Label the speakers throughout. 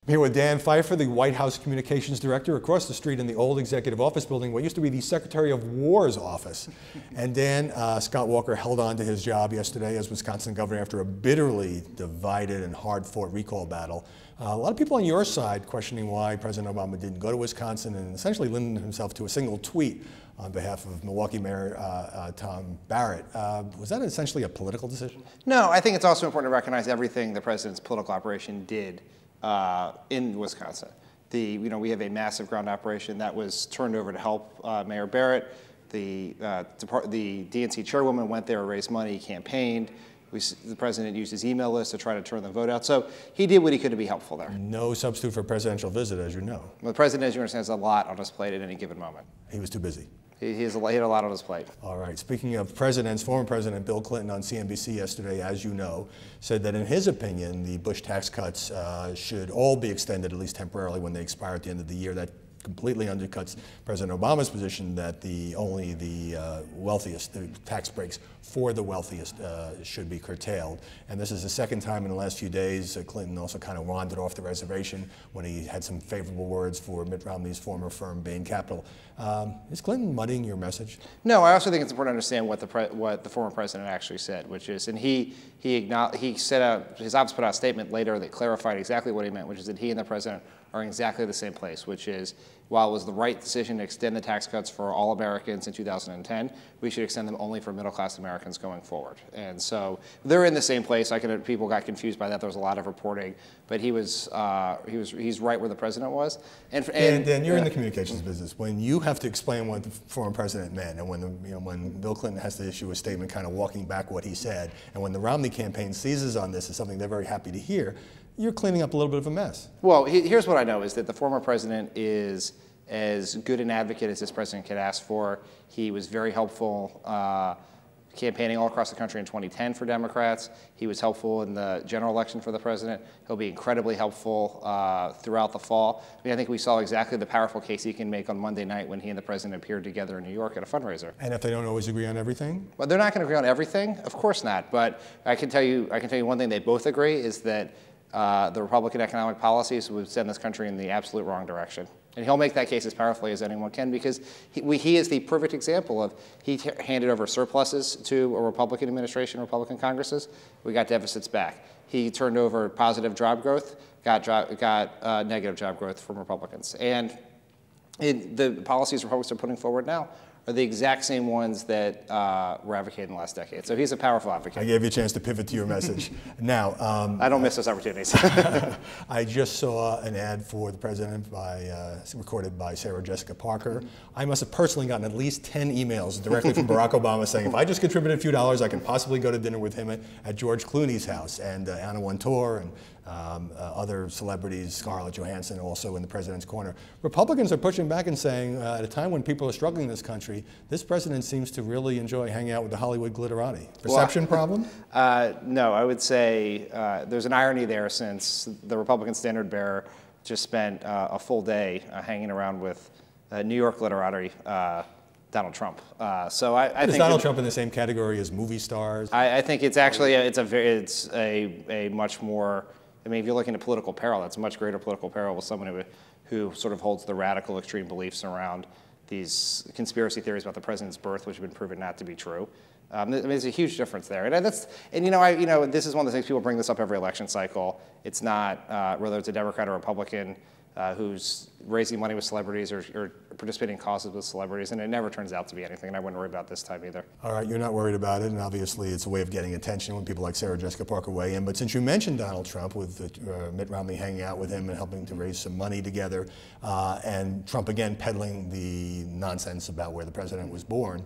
Speaker 1: Here with Dan Pfeiffer, the White House Communications Director, across the street in the old Executive Office building, what used to be the Secretary of War's office. And Dan, Scott Walker held on to his job yesterday as Wisconsin governor after a bitterly divided and hard-fought recall battle. A lot of people on your side questioning why President Obama didn't go to Wisconsin and essentially limited himself to a single tweet on behalf of Milwaukee Mayor Tom Barrett. Was that essentially a political decision?
Speaker 2: No, I think it's also important to recognize everything the president's political operation did in Wisconsin. We have a massive ground operation that was turned over to help Mayor Barrett. The DNC chairwoman went there, raised money, campaigned. The president used his email list to try to turn the vote out. So he did what he could to be helpful there.
Speaker 1: No substitute for a presidential visit, as you know.
Speaker 2: Well, the president, as you understand, has a lot on his plate at any given moment.
Speaker 1: He was too busy.
Speaker 2: He had a lot on his plate.
Speaker 1: All right. Speaking of presidents, former President Bill Clinton on CNBC yesterday, as you know, said that in his opinion, the Bush tax cuts should all be extended, at least temporarily, when they expire at the end of the year. That completely undercuts President Obama's position that only the wealthiest, the tax breaks for the wealthiest should be curtailed. And this is the second time in the last few days Clinton also kind of wandered off the reservation when he had some favorable words for Mitt Romney's former firm, Bain Capital. Is Clinton muddying your message?
Speaker 2: No, I also think it's important to understand what the former president actually said, which is, and he set out, his office put out a statement later that clarified exactly what he meant, which is that he and the president are in exactly the same place, which is, while it was the right decision to extend the tax cuts for all Americans in 2010, we should extend them only for middle-class Americans going forward. And so they're in the same place. People got confused by that. There was a lot of reporting, but he's right where the president was. And
Speaker 1: Dan, you're in the communications business. When you have to explain what the former president meant, and when Bill Clinton has to issue a statement kind of walking back what he said, and when the Romney campaign seizes on this as something they're very happy to hear, you're cleaning up a little bit of a mess.
Speaker 2: Well, here's what I know is that the former president is as good an advocate as this president could ask for. He was very helpful campaigning all across the country in 2010 for Democrats. He was helpful in the general election for the president. He'll be incredibly helpful throughout the fall. I think we saw exactly the powerful case he can make on Monday night when he and the president appeared together in New York at a fundraiser.
Speaker 1: And if they don't always agree on everything?
Speaker 2: Well, they're not going to agree on everything, of course not. But I can tell you one thing they both agree is that the Republican economic policies would send this country in the absolute wrong direction. And he'll make that case as powerfully as anyone can because he is the perfect example of, he handed over surpluses to a Republican administration, Republican Congresses. We got deficits back. He turned over positive job growth, got negative job growth from Republicans. And the policies Republicans are putting forward now are the exact same ones that were advocated in the last decade. So he's a powerful advocate.
Speaker 1: I gave you a chance to pivot to your message. Now,
Speaker 2: I don't miss those opportunities.
Speaker 1: I just saw an ad for the president recorded by Sarah Jessica Parker. I must have personally gotten at least 10 emails directly from Barack Obama saying, if I just contributed a few dollars, I can possibly go to dinner with him at George Clooney's house, and Anna Wintour and other celebrities, Scarlett Johansson also in the president's corner. Republicans are pushing back and saying, at a time when people are struggling in this country, this president seems to really enjoy hanging out with the Hollywood glitterati. Perception problem?
Speaker 2: No, I would say there's an irony there, since the Republican standard bearer just spent a full day hanging around with New York glitterati, Donald Trump. So I think
Speaker 1: Donald Trump in the same category as movie stars?
Speaker 2: I think it's actually it's a much more. I mean, if you're looking at political peril, that's a much greater political peril with someone who sort of holds the radical extreme beliefs around these conspiracy theories about the president's birth, which have been proven not to be true. I mean, there's a huge difference there, and this is one of the things people bring this up every election cycle. It's not whether it's a Democrat or Republican who's raising money with celebrities or participating in causes with celebrities, and it never turns out to be anything, and I wouldn't worry about this time either.
Speaker 1: All right, you're not worried about it, and obviously it's a way of getting attention when people like Sarah Jessica Parker weigh in, but since you mentioned Donald Trump, with Mitt Romney hanging out with him and helping to raise some money together, and Trump again peddling the nonsense about where the president was born,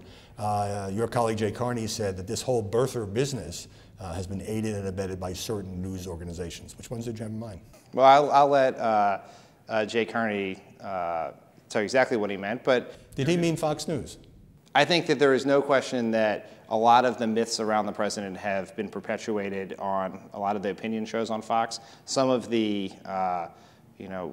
Speaker 1: your colleague Jay Carney said that this whole birther business has been aided and abetted by certain news organizations. Which ones did you have in mind?
Speaker 2: Well, I'll let Jay Carney tell you exactly what he meant, but...
Speaker 1: Did he mean Fox News?
Speaker 2: I think that there is no question that a lot of the myths around the president have been perpetuated on a lot of the opinion shows on Fox. Some of the,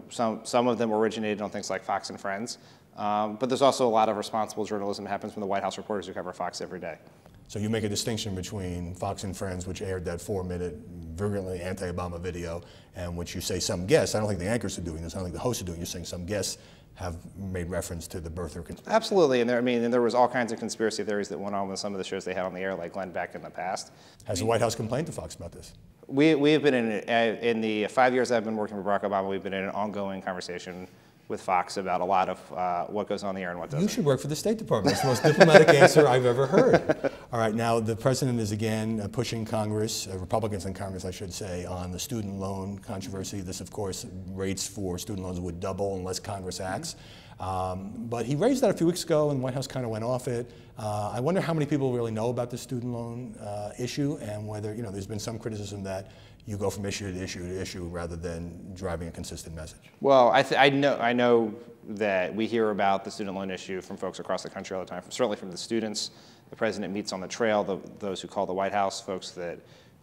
Speaker 2: some of them originated on things like Fox and Friends, but there's also a lot of responsible journalism that happens from the White House reporters who cover Fox every day.
Speaker 1: So you make a distinction between Fox and Friends, which aired that 4-minute, virulently anti-Obama video, and which you say some guests, I don't think the anchors are doing this, I don't think the hosts are doing it, you're saying some guests have made reference to the birther conspiracy.
Speaker 2: Absolutely, and there was all kinds of conspiracy theories that went on with some of the shows they had on the air, like Glenn Beck in the past.
Speaker 1: Has the White House complained to Fox about this?
Speaker 2: We have been in the 5 years I've been working for Barack Obama, we've been in an ongoing conversation with Fox about a lot of what goes on the air and what doesn't.
Speaker 1: You should work for the State Department. That's the most diplomatic answer I've ever heard. All right, now the president is again pushing Congress, Republicans in Congress, I should say, on the student loan controversy. This, of course, rates for student loans would double unless Congress acts. But he raised that a few weeks ago, and the White House kind of went off it. I wonder how many people really know about the student loan issue, and whether, there's been some criticism that you go from issue to issue to issue rather than driving a consistent message.
Speaker 2: Well, I know that we hear about the student loan issue from folks across the country all the time, certainly from the students. The president meets on the trail, those who call the White House, folks that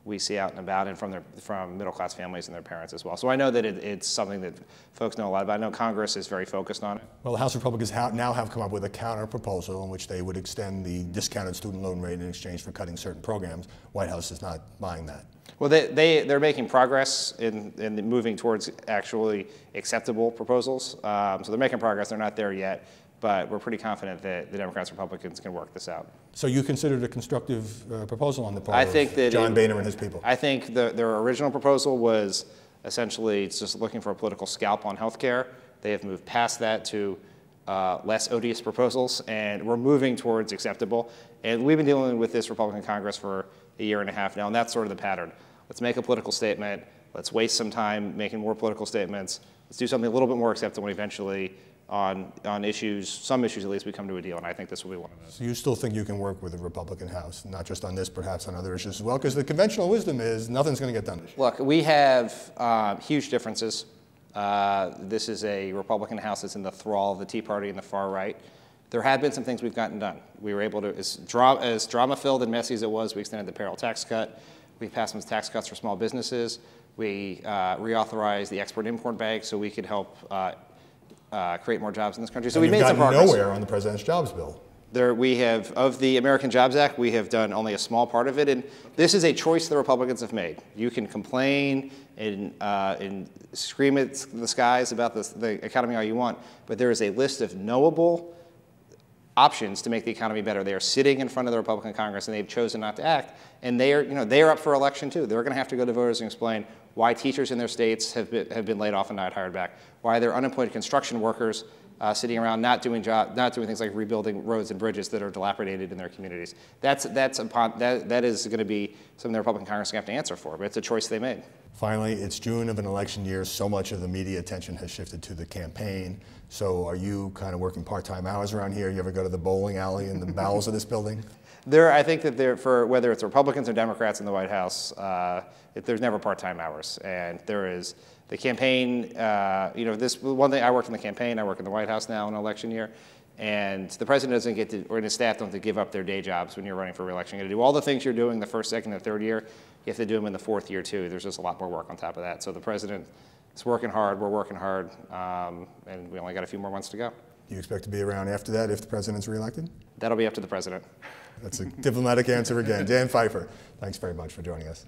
Speaker 2: we see out and about, and from middle-class families and their parents as well. So I know that it's something that folks know a lot about. I know Congress is very focused on it.
Speaker 1: Well, the House Republicans now have come up with a counter proposal in which they would extend the discounted student loan rate in exchange for cutting certain programs. White House is not buying that.
Speaker 2: Well, they're making progress in moving towards actually acceptable proposals. So they're making progress. They're not there yet, but we're pretty confident that the Democrats and Republicans can work this out.
Speaker 1: So you consider it a constructive proposal on the part of John Boehner and his people?
Speaker 2: I think their original proposal was essentially just looking for a political scalp on health care. They have moved past that to less odious proposals, and we're moving towards acceptable. And we've been dealing with this Republican Congress for a year and a half now, and that's sort of the pattern. Let's make a political statement. Let's waste some time making more political statements. Let's do something a little bit more acceptable, and eventually on issues, some issues at least, we come to a deal, and I think this will be one of those.
Speaker 1: So you still think you can work with the Republican House, not just on this, perhaps on other issues as well? Because the conventional wisdom is nothing's going to get done this year.
Speaker 2: Look, we have huge differences. This is a Republican House that's in the thrall of the Tea Party and the far right. There have been some things we've gotten done. We were able to, as drama-filled and messy as it was, we extended the payroll tax cut. We passed some tax cuts for small businesses. We reauthorized the Export-Import Bank so we could help create more jobs in this country. So we made some progress.
Speaker 1: Nowhere on the president's jobs bill.
Speaker 2: We have, of the American Jobs Act, we have done only a small part of it, and this is a choice the Republicans have made. You can complain and scream at the skies about the economy all you want, but there is a list of knowable options to make the economy better. They are sitting in front of the Republican Congress, and they've chosen not to act. And they are up for election too. They're going to have to go to voters and explain why teachers in their states have been laid off and not hired back, why they're unemployed construction workers sitting around not doing things like rebuilding roads and bridges that are dilapidated in their communities. That is going to be something the Republican Congress is going to have to answer for, but it's a choice they made.
Speaker 1: Finally, it's June of an election year. So much of the media attention has shifted to the campaign. So are you kind of working part-time hours around here? You ever go to the bowling alley in the bowels of this building?
Speaker 2: I think that for whether it's Republicans or Democrats in the White House, there's never part-time hours. And there is the campaign, this one thing, I work in the campaign, I work in the White House now in an election year, and the president doesn't get to, or his staff don't have to give up their day jobs when you're running for re-election. You got to do all the things you're doing the first, second, and third year. You have to do them in the fourth year too. There's just a lot more work on top of that. So the president is working hard, we're working hard, and we only got a few more months to go.
Speaker 1: Do you expect to be around after that if the president's reelected?
Speaker 2: That'll be up to the president.
Speaker 1: That's a diplomatic answer again. Dan Pfeiffer, thanks very much for joining us.